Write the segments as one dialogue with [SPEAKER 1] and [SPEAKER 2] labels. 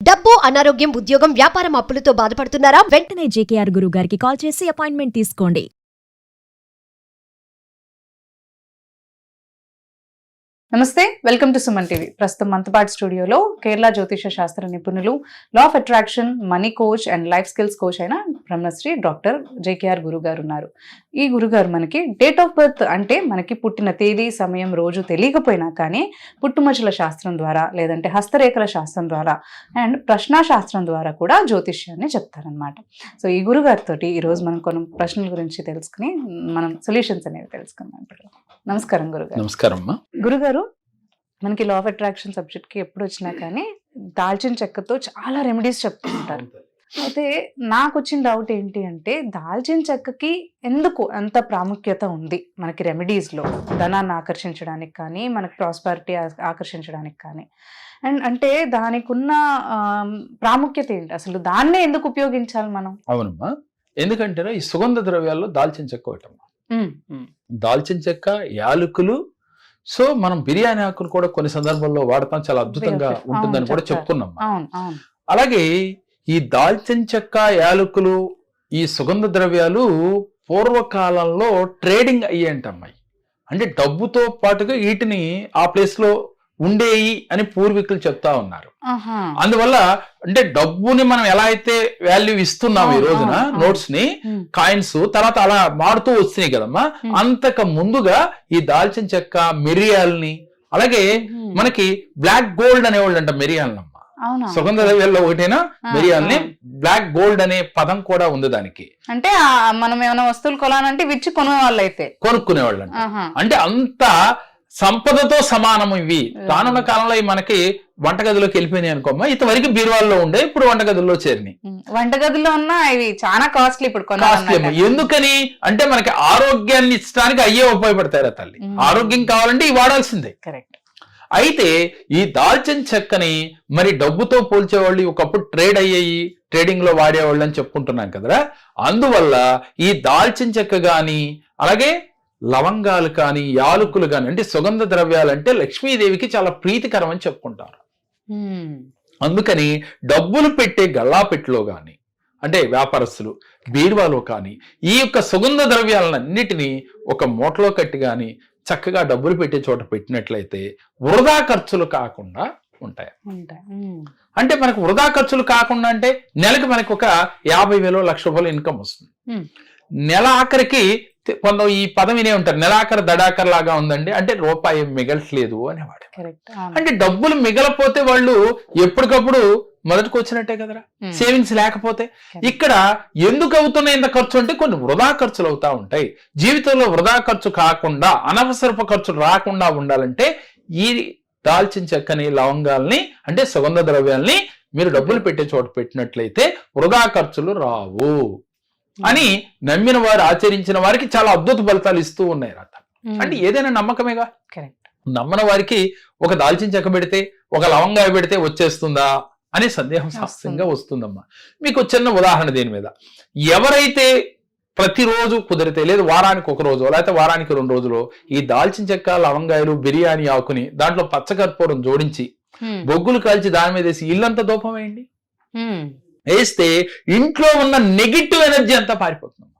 [SPEAKER 1] డబ్బు, అనారోగ్యం, ఉద్యోగం, వ్యాపారం అప్పులతో బాధపడుతున్నారా?
[SPEAKER 2] వెంటనే జేకేఆర్ గురువు గారికి కాల్ చేసి అపాయింట్మెంట్ తీసుకోండి.
[SPEAKER 3] నమస్తే, వెల్కమ్ టు సుమన్ టీవీ. ప్రస్తుతం మంతపాటి స్టూడియోలో కేరళ జ్యోతిష శాస్త్ర నిపుణులు, law of attraction, money coach and life skills coach అయిన బ్రహ్మశ్రీ డాక్టర్ జేకేఆర్ గురుగారు ఉన్నారు. ఈ గురుగారు మనకి డేట్ ఆఫ్ బర్త్ అంటే మనకి పుట్టిన తేదీ, సమయం, రోజు తెలియకపోయినా కానీ పుట్టుమచ్చల శాస్త్రం ద్వారా, లేదంటే హస్తరేఖల శాస్త్రం ద్వారా అండ్ ప్రశ్నాశాస్త్రం ద్వారా కూడా జ్యోతిష్యాన్ని చెప్తారనమాట. సో ఈ గురుగారితో ఈరోజు మనం కొన్ని ప్రశ్నల గురించి తెలుసుకుని మనం సొల్యూషన్స్ అనేవి తెలుసుకుందాం. నమస్కారం గురుగారు.
[SPEAKER 4] నమస్కారం అమ్మా.
[SPEAKER 3] గురుగారు, మనకి లా ఆఫ్ అట్రాక్షన్ సబ్జెక్ట్ కి ఎప్పుడు వచ్చినా కానీ దాల్చిన చెక్కతో చాలా రెమెడీస్ చెప్తూ ఉంటారు. అయితే నాకు వచ్చిన డౌట్ ఏంటి అంటే, దాల్చిన చెక్కకి ఎందుకు అంత ప్రాముఖ్యత ఉంది మనకి రెమెడీస్ లో? ధనాన్ని ఆకర్షించడానికి కానీ, మనకి ప్రాస్పరిటీ ఆకర్షించడానికి కానీ, అండ్ అంటే దానికి ఉన్న ప్రాముఖ్యత ఏంటి? అసలు దాన్నే ఎందుకు ఉపయోగించాలి మనం?
[SPEAKER 4] అవునమ్మా, ఎందుకంటే ఈ సుగంధ ద్రవ్యాల్లో దాల్చిన చెక్క ఒకటమ్మా. దాల్చిన చెక్క, యాలకులు. సో మనం బిర్యానీ ఆకులు కూడా కొన్ని సందర్భాల్లో వాడతాం, చాలా అద్భుతంగా ఉంటుందని కూడా చెప్తున్నాం. అలాగే ఈ దాల్చిన చెక్క, యాలకులు, ఈ సుగంధ ద్రవ్యాలు పూర్వకాలంలో ట్రేడింగ్ అయ్యేంటమ్మాయి. అంటే డబ్బుతో పాటుగా వీటిని ఆ ప్లేస్ లో ఉండేయి అని పూర్వీకులు చెప్తా ఉన్నారు. అందువల్ల అంటే డబ్బుని మనం ఎలా అయితే వాల్యూ ఇస్తున్నాం ఈ రోజున, నోట్స్ ని, కాయిన్స్, తర్వాత అలా మారుతూ వస్తున్నాయి కదమ్మా. అంతకు ముందుగా ఈ దాల్చిన చెక్క, మిరియాలని, అలాగే మనకి బ్లాక్ గోల్డ్ అనేవాళ్ళు అంట మిరియాలనమ్మ. సుగంధ ద్రవ్యాల్లో ఒకటైనా మిరియాలని బ్లాక్ గోల్డ్ అనే పదం కూడా ఉంది దానికి.
[SPEAKER 3] అంటే మనం ఏమైనా వస్తువులు కొనాలంటే విచ్చి కొనేవాళ్ళు అయితే
[SPEAKER 4] కొనుక్కునేవాళ్ళు అంట. అంటే అంత సంపదతో సమానం ఇవి. రానున్న కాలంలో మనకి వంటగదిలోకి వెళ్ళిపోయినాయి అనుకోమ్మా. ఇంతవరకు బీరువాల్లో ఉండే, ఇప్పుడు వంటగదుల్లో చేరినాయి.
[SPEAKER 3] వంటగదిలో ఉన్న ఇవి చాలా కాస్ట్లీ ఇప్పుడు
[SPEAKER 4] కాస్ట్లీ. ఎందుకని అంటే మనకి ఆరోగ్యాన్ని ఇచ్చడానికి అయ్యే ఉపయోగపడతారా తల్లి. ఆరోగ్యం కావాలంటే ఇవి వాడాల్సిందే.
[SPEAKER 3] కరెక్ట్.
[SPEAKER 4] అయితే ఈ దాల్చిన చెక్కని మరి డబ్బుతో పోల్చేవాళ్ళు ఒకప్పుడు ట్రేడ్ అయ్యేయి, ట్రేడింగ్ లో వాడేవాళ్ళు అని చెప్పుకుంటున్నాం కదరా. అందువల్ల ఈ దాల్చిన చెక్క గాని, అలాగే లవంగాలు కానీ, యాలకులు కానీ, అంటే సుగంధ ద్రవ్యాలు అంటే లక్ష్మీదేవికి చాలా ప్రీతికరం అని చెప్పుకుంటారు. అందుకని డబ్బులు పెట్టే గల్లాపెట్టులో కానీ, అంటే వ్యాపారస్తులు బీరువాలో కానీ ఈ యొక్క సుగంధ ద్రవ్యాలన్నిటినీ ఒక మూటలో కట్టి కానీ చక్కగా డబ్బులు పెట్టే చోట పెట్టినట్లయితే వృధా ఖర్చులు కాకుండా ఉంటాయి. అంటే మనకు వృధా ఖర్చులు కాకుండా అంటే నెలకు మనకు ఒక 50,000 1,00,000 రూపాయలు ఇన్కమ్ వస్తుంది. నెల ఆఖరికి కొంత ఈ పదం వినే ఉంటారు, నెలాఖరు దడాకర్ లాగా ఉందండి అంటే రూపాయి మిగలట్లేదు అనేవాడు. అంటే డబ్బులు మిగలపోతే వాళ్ళు ఎప్పటికప్పుడు మొదటికి వచ్చినట్టే కదరా. సేవింగ్స్ లేకపోతే ఇక్కడ ఎందుకు అవుతున్నాయి ఇంత ఖర్చు అంటే కొన్ని వృధా ఖర్చులు అవుతా ఉంటాయి. జీవితంలో వృధా ఖర్చు కాకుండా, అనవసరపు ఖర్చులు రాకుండా ఉండాలంటే ఈ దాల్చిన చెక్కని, లవంగాల్ని, అంటే సుగంధ ద్రవ్యాల్ని మీరు డబ్బులు పెట్టే చోట పెట్టినట్లయితే వృధా ఖర్చులు రావు అని నమ్మిన వారు, ఆచరించిన వారికి చాలా అద్భుత ఫలితాలు ఇస్తూ ఉన్నాయి రాత. అంటే ఏదైనా నమ్మకమేగా. నమ్మని వారికి ఒక దాల్చిన చెక్క పెడితే, ఒక లవంగాయ పెడితే వచ్చేస్తుందా అనే సందేహం శాస్త్రంగా వస్తుందమ్మా. మీకు చిన్న ఉదాహరణ దీని మీద. ఎవరైతే ప్రతిరోజు కుదిరితే, లేదు వారానికి ఒక రోజు, లేకపోతే వారానికి 2 రోజులు ఈ దాల్చిన చెక్క, లవంగాయలు, బిర్యానీ ఆకుని దాంట్లో పచ్చకర్పూరం జోడించి బొగ్గులు కాల్చి దాని మీద వేసి ఇల్లంతా దూపం వేయండి. వేస్తే ఇంట్లో ఉన్న నెగిటివ్ ఎనర్జీ అంతా పారిపోతుంది.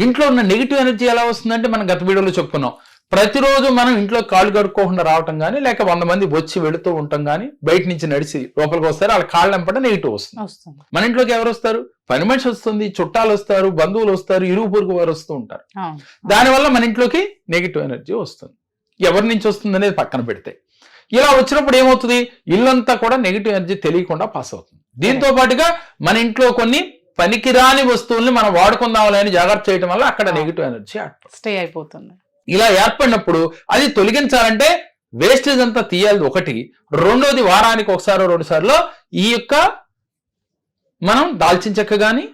[SPEAKER 4] ఇంట్లో ఉన్న నెగిటివ్ ఎనర్జీ ఎలా వస్తుందంటే మనం గత వీడియోలో చెప్పుకున్నాం. ప్రతిరోజు మనం ఇంట్లో కాళ్ళు కడుక్కోకుండా రావటం కానీ, లేక 100 మంది వచ్చి వెళుతూ ఉంటాం కానీ, బయట నుంచి నడిచి లోపలికి వస్తారు, వాళ్ళ కాళ్ళు వెంపట నెగిటివ్ వస్తుంది. మన ఇంట్లోకి ఎవరు వస్తారు? పని మనిషి వస్తుంది, చుట్టాలు వస్తారు, బంధువులు వస్తారు, ఇరుగు పొరుగు వారు వస్తూ ఉంటారు. దానివల్ల మన ఇంట్లోకి నెగిటివ్ ఎనర్జీ వస్తుంది. ఎవరి నుంచి వస్తుంది అనేది పక్కన పెడితే, ఇలా వచ్చినప్పుడు ఏమవుతుంది? ఇల్లంతా కూడా నెగిటివ్ ఎనర్జీ తెలియకుండా పాస్ అవుతుంది. దీంతో పాటుగా మన ఇంట్లో కొన్ని పనికిరాని వస్తువుల్ని మనం వాడుకుందామని జాగ్రత్త చేయడం వల్ల అక్కడ నెగిటివ్ ఎనర్జీ
[SPEAKER 3] స్టే అయిపోతుంది.
[SPEAKER 4] ఇలా ఏర్పడినప్పుడు అది తొలగించాలంటే వేస్టేజ్ అంతా తీయాలి ఒకటి. రెండోది వారానికి 1-2 సార్లు ఈ యొక్క మనం దాల్చిన చెక్క గాని,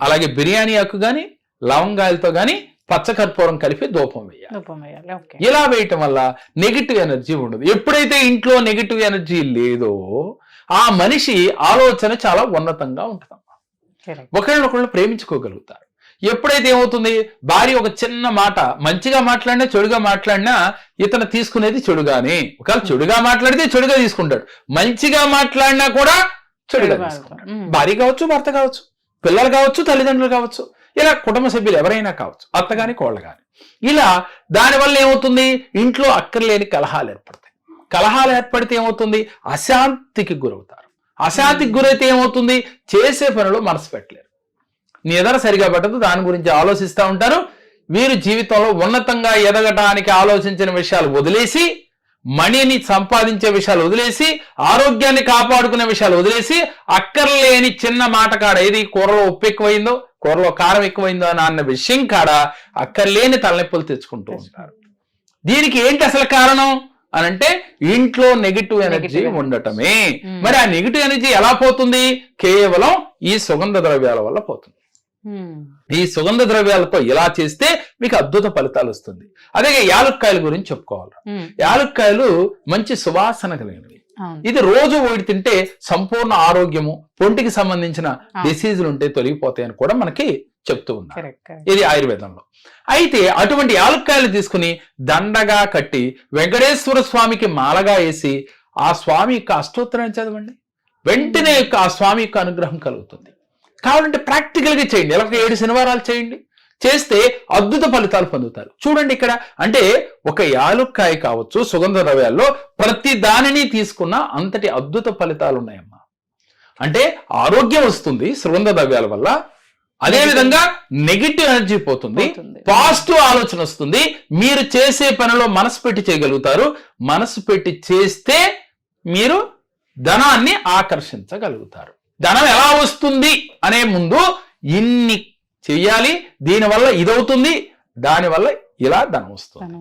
[SPEAKER 4] అలాగే బిర్యానీ ఆకు గాని, లవంగాయలతో గాని పచ్చకర్పూరం కలిపి ధూపం వేయాలి. ఇలా వేయటం వల్ల నెగిటివ్ ఎనర్జీ ఉండదు. ఎప్పుడైతే ఇంట్లో నెగిటివ్ ఎనర్జీ లేదో ఆ మనిషి ఆలోచన చాలా ఉన్నతంగా ఉంటుందమ్మా. ఒకళ్ళనొకళ్ళు ప్రేమించుకోగలుగుతారు. ఎప్పుడైతే ఏమవుతుంది, భార్య ఒక చిన్న మాట మంచిగా మాట్లాడినా చెడుగా మాట్లాడినా ఇతను తీసుకునేది చెడుగానే. ఒకవేళ చెడుగా మాట్లాడితే చెడుగా తీసుకుంటాడు, మంచిగా మాట్లాడినా కూడా చెడుగా తీసుకుంటాడు. భార్య కావచ్చు, భర్త కావచ్చు, పిల్లలు కావచ్చు, తల్లిదండ్రులు కావచ్చు, ఇలా కుటుంబ సభ్యులు ఎవరైనా కావచ్చు, అత్త గాని కోళ్ళ గాని. ఇలా దానివల్ల ఏమవుతుంది, ఇంట్లో అక్కర్లేని కలహాలు ఏర్పడతాయి. కలహాలు ఏర్పడితే ఏమవుతుంది, అశాంతికి గురవుతారు. అశాంతికి గురైతే ఏమవుతుంది, చేసే పనులు మనసు పెట్టలేరు, నిద్ర సరిగా పెట్టదు, దాని గురించి ఆలోచిస్తూ ఉంటారు. వీరు జీవితంలో ఉన్నతంగా ఎదగటానికి ఆలోచించిన విషయాలు వదిలేసి, మనీని సంపాదించే విషయాలు వదిలేసి, ఆరోగ్యాన్ని కాపాడుకునే విషయాలు వదిలేసి, అక్కర్లేని చిన్న మాట కాడ, ఏది కూరలో ఉప్పు ఎక్కువైందో, కూరలో కారం ఎక్కువైందో అన్న విషయం కాడ అక్కర్లేని తలనొప్పులు తెచ్చుకుంటూ ఉంటారు. దీనికి ఏంటి అసలు కారణం అని అంటే, ఇంట్లో నెగిటివ్ ఎనర్జీ ఉండటమే. మరి ఆ నెగిటివ్ ఎనర్జీ ఎలా పోతుంది, కేవలం ఈ సుగంధ ద్రవ్యాల వల్ల పోతుంది. ఈ సుగంధ ద్రవ్యాలతో ఇలా చేస్తే మీకు అద్భుత ఫలితాలు వస్తుంది. అదే యాలుక్కాయల గురించి చెప్పుకోవాలి. యాలుక్కాయలు మంచి సువాసన కలిగినవి. ఇది రోజు ఒకటి తింటే సంపూర్ణ ఆరోగ్యము, పొంటికి సంబంధించిన డిసీజులు ఉంటే తొలగిపోతాయి అని కూడా మనకి చెప్తూ ఉన్నారు ఇది ఆయుర్వేదంలో. అయితే అటువంటి యాలుక్కాయలు తీసుకుని దండగా కట్టి వెంకటేశ్వర స్వామికి మాలగా వేసి ఆ స్వామి యొక్క అష్టోత్తరాన్ని చదవండి, వెంటనే ఆ స్వామి యొక్క అనుగ్రహం కలుగుతుంది. కావాలంటే ప్రాక్టికల్ గా చేయండి, ఎలా 7 శనివారాలు చేయండి, చేస్తే అద్భుత ఫలితాలు పొందుతారు. చూడండి ఇక్కడ అంటే ఒక యాలుక్కాయ కావచ్చు, సుగంధ ద్రవ్యాల్లో ప్రతి దానిని తీసుకున్న అంతటి అద్భుత ఫలితాలు ఉన్నాయమ్మా. అంటే ఆరోగ్యం వస్తుంది సుగంధ ద్రవ్యాల వల్ల, అదే విధంగా నెగిటివ్ ఎనర్జీ పోతుంది, పాజిటివ్ ఆలోచన వస్తుంది. మీరు చేసే పనిలో మనసు పెట్టి చేయగలుగుతారు. మనసు పెట్టి చేస్తే మీరు ధనాన్ని ఆకర్షించగలుగుతారు. ధనం ఎలా వస్తుంది అనే ముందు ఇన్ని చెయ్యాలి, దీనివల్ల ఇదవుతుంది, దానివల్ల ఇలా ధనం వస్తుంది.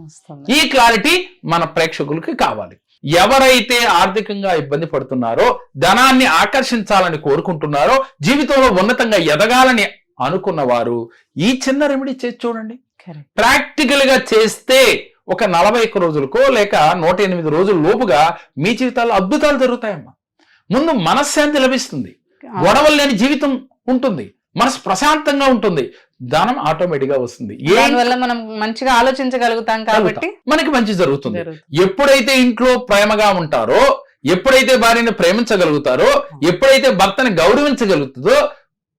[SPEAKER 4] ఈ క్లారిటీ మన ప్రేక్షకులకి కావాలి. ఎవరైతే ఆర్థికంగా ఇబ్బంది పడుతున్నారో, ధనాన్ని ఆకర్షించాలని కోరుకుంటున్నారో, జీవితంలో ఉన్నతంగా ఎదగాలని అనుకున్న వారు ఈ చిన్న రెమెడీ చేసి చూడండి. ప్రాక్టికల్ గా చేస్తే ఒక 41 రోజులకో లేక 108 రోజుల లోపుగా మీ జీవితాల్లో అద్భుతాలు జరుగుతాయమ్మా. ముందు మనశ్శాంతి లభిస్తుంది, గొడవలు లేని జీవితం ఉంటుంది, మనసు ప్రశాంతంగా ఉంటుంది, ధనం ఆటోమేటిక్ గా వస్తుంది.
[SPEAKER 3] దానివల్ల మనం మంచిగా ఆలోచించగలుగుతాం కాబట్టి
[SPEAKER 4] మనకి మంచి జరుగుతుంది. ఎప్పుడైతే ఇంట్లో ప్రేమగా ఉంటారో, ఎప్పుడైతే భార్యని ప్రేమించగలుగుతారో, ఎప్పుడైతే భర్తని గౌరవించగలుగుతుందో,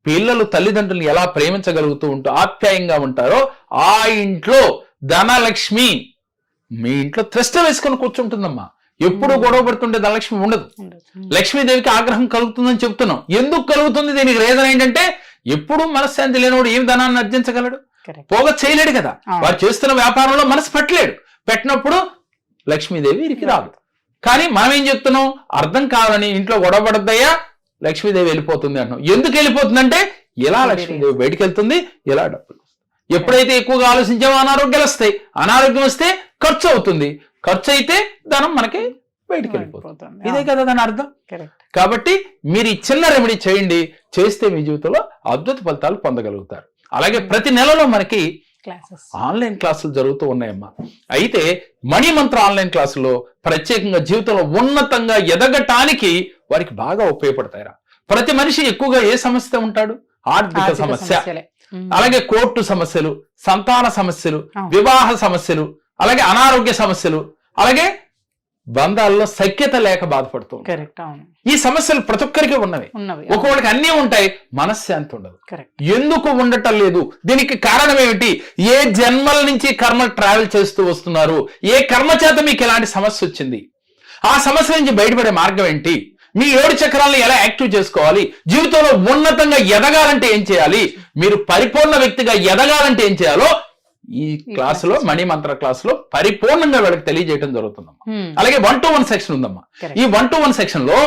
[SPEAKER 4] పిల్లలు తల్లిదండ్రులను ఎలా ప్రేమించగలుగుతూ ఉంటూ ఆప్యాయంగా ఉంటారో, ఆ ఇంట్లో ధనలక్ష్మి మీ ఇంట్లో త్రెష్ట వేసుకొని కూర్చుంటుందమ్మా. ఎప్పుడు గొడవ పడుతుంటే ధనలక్ష్మి ఉండదు. లక్ష్మీదేవికి ఆగ్రహం కలుగుతుందని చెప్తున్నాం. ఎందుకు కలుగుతుంది, దీనికి రీజన్ ఏంటంటే, ఎప్పుడు మనశ్శాంతి లేనివాడు ఏం ధనాన్ని అర్జించగలడు, పోగ చేయలేడు కదా. వారు చేస్తున్న వ్యాపారంలో మనసు పెట్టలేడు, పెట్టినప్పుడు లక్ష్మీదేవి వీరికి రాదు. కానీ మనం ఏం చెప్తున్నాం, అర్థం కావాలని ఇంట్లో గొడవ పడద్దయ్యా లక్ష్మీదేవి వెళ్ళిపోతుంది అంటున్నాం. ఎందుకు వెళ్ళిపోతుందంటే, ఇలా లక్ష్మీదేవి బయటికి వెళ్తుంది, ఇలా డబ్బులు. ఎప్పుడైతే ఎక్కువగా ఆలోచించామో అనారోగ్యాలు వస్తాయి, అనారోగ్యం వస్తే ఖర్చు అవుతుంది, ఖర్చు అయితే ధనం మనకి బయటికి వెళ్ళిపోతుంది. ఇదే కదా దాని అర్థం. కాబట్టి మీరు ఈ చిన్న రెమెడీ చేయండి, చేస్తే మీ జీవితంలో అద్భుత ఫలితాలు పొందగలుగుతారు. అలాగే ప్రతి నెలలో మనకి ఆన్లైన్ క్లాసులు జరుగుతూ ఉన్నాయమ్మా. అయితే మణి మంత్ర ఆన్లైన్ క్లాసులో ప్రత్యేకంగా జీవితంలో ఉన్నతంగా ఎదగటానికి వారికి బాగా ఉపయోగపడతాయిరా. ప్రతి మనిషి ఎక్కువగా ఏ సమస్య ఉంటాడు, ఆర్థిక సమస్య, అలాగే కోర్టు సమస్యలు, సంతాన సమస్యలు, వివాహ సమస్యలు, అలాగే అనారోగ్య సమస్యలు, అలాగే బంధాల్లో సఖ్యత లేక బాధపడుతూ ఈ సమస్యలు ప్రతి ఒక్కరికి ఉన్నవి. ఒకళ్ళకి అన్నీ ఉంటాయి, మనశ్శాంతి ఉండదు. ఎందుకు ఉండటం లేదు, దీనికి కారణం ఏమిటి, ఏ జన్మల నుంచి కర్మ ట్రావెల్ చేస్తూ వస్తున్నారు, ఏ కర్మ చేత మీకు ఎలాంటి సమస్య వచ్చింది, ఆ సమస్య నుంచి బయటపడే మార్గం ఏంటి, మీ 7 చక్రాలను ఎలా యాక్టివ్ చేసుకోవాలి, జీవితంలో ఉన్నతంగా ఎదగాలంటే ఏం చేయాలి, మీరు పరిపూర్ణ వ్యక్తిగా ఎదగాలంటే ఏం చేయాలో ఈ క్లాసులో, మణి మంత్ర క్లాసులో పరిపూర్ణంగా వీళ్ళకి తెలియజేయడం జరుగుతుందమ్మా. అలాగే 1-to-1 సెక్షన్ ఉందమ్మా. ఈ 1-to-1 సెక్షన్ లో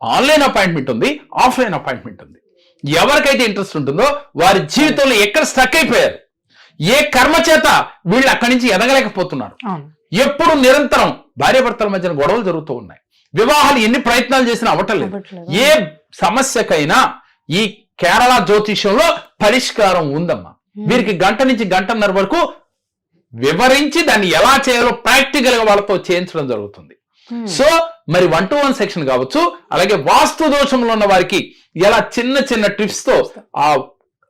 [SPEAKER 4] ఆన్లైన్ అపాయింట్మెంట్ ఉంది, ఆఫ్లైన్ అపాయింట్మెంట్ ఉంది. ఎవరికైతే ఇంట్రెస్ట్ ఉంటుందో వారి జీవితంలో ఎక్కడ స్టక్ అయిపోయారు, ఏ కర్మ చేత వీళ్ళు అక్కడి నుంచి ఎదగలేకపోతున్నారు, ఎప్పుడు నిరంతరం భార్యాభర్తల మధ్యన గొడవలు జరుగుతూ ఉన్నాయి, వివాహాలు ఎన్ని ప్రయత్నాలు చేసినా అవ్వటం లేదు, ఏ సమస్యకైనా ఈ కేరళ జ్యోతిష్యంలో పరిష్కారం ఉందమ్మా. వీరికి 1 గంట నుంచి 1.5 గంటల వరకు వివరించి దాన్ని ఎలా చేయాలో ప్రాక్టికల్ గా వాళ్ళతో చేయించడం జరుగుతుంది. సో మరి 1-to-1 సెక్షన్ కావచ్చు, అలాగే వాస్తు దోషంలో ఉన్న వారికి ఎలా చిన్న చిన్న టిప్స్ తో ఆ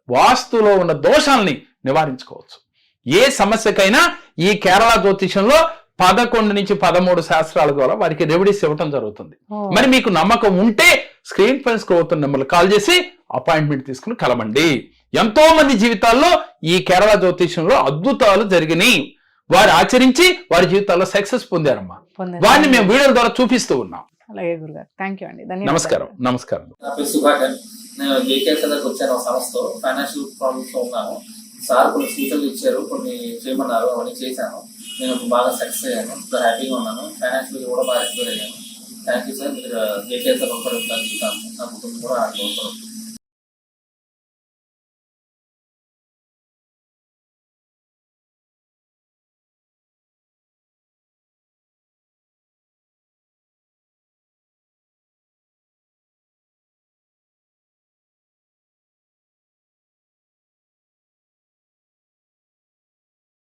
[SPEAKER 4] వాస్తులో ఉన్న దోషాలని నివారించుకోవచ్చు. ఏ సమస్యకైనా ఈ కేరళ జ్యోతిషంలో 11 నుంచి 13 శాస్త్రాల ద్వారా వారికి రెమెడీస్ ఇవ్వటం జరుగుతుంది. మరి మీకు నమ్మకం ఉంటే స్క్రీన్ పైన స్క్రోల్ అవుతున్న నెంబర్లు కాల్ చేసి అపాయింట్మెంట్ తీసుకుని కలవండి. ఎంతో మంది జీవితాల్లో ఈ కేరళ జ్యోతిష్యంలో అద్భుతాలు జరిగినాయి. వారు ఆచరించి వారి జీవితాల్లో సక్సెస్ పొందారమ్మా. వారిని మేము వీడియోల ద్వారా చూపిస్తూ ఉన్నాం.
[SPEAKER 3] అలాగే గురుగారు, థ్యాంక్ యూ అండి.
[SPEAKER 4] నమస్కారం. నమస్కారం.
[SPEAKER 5] నా పేరు సుధాకర్. నేను జేకేఆర్ దగ్గరకు వచ్చాను. ఒక సంస్థలో ఫైనాన్షియల్ ప్రాబ్లమ్స్ లో ఉన్నాను. సార్ కొన్ని సూచనలు ఇచ్చారు, కొన్ని చేయమన్నారు, అవన్నీ చేశాను. నేను బాగా సక్సెస్ అయ్యాను, ఇప్పుడు హ్యాపీగా ఉన్నాను. ఫైనాన్షియల్ కూడా బాగా ఎక్స్ప్లోర్ అయ్యాను. Thank you sir. మీరు జేకేఆర్ దగ్గర నా కుటుంబం కూడా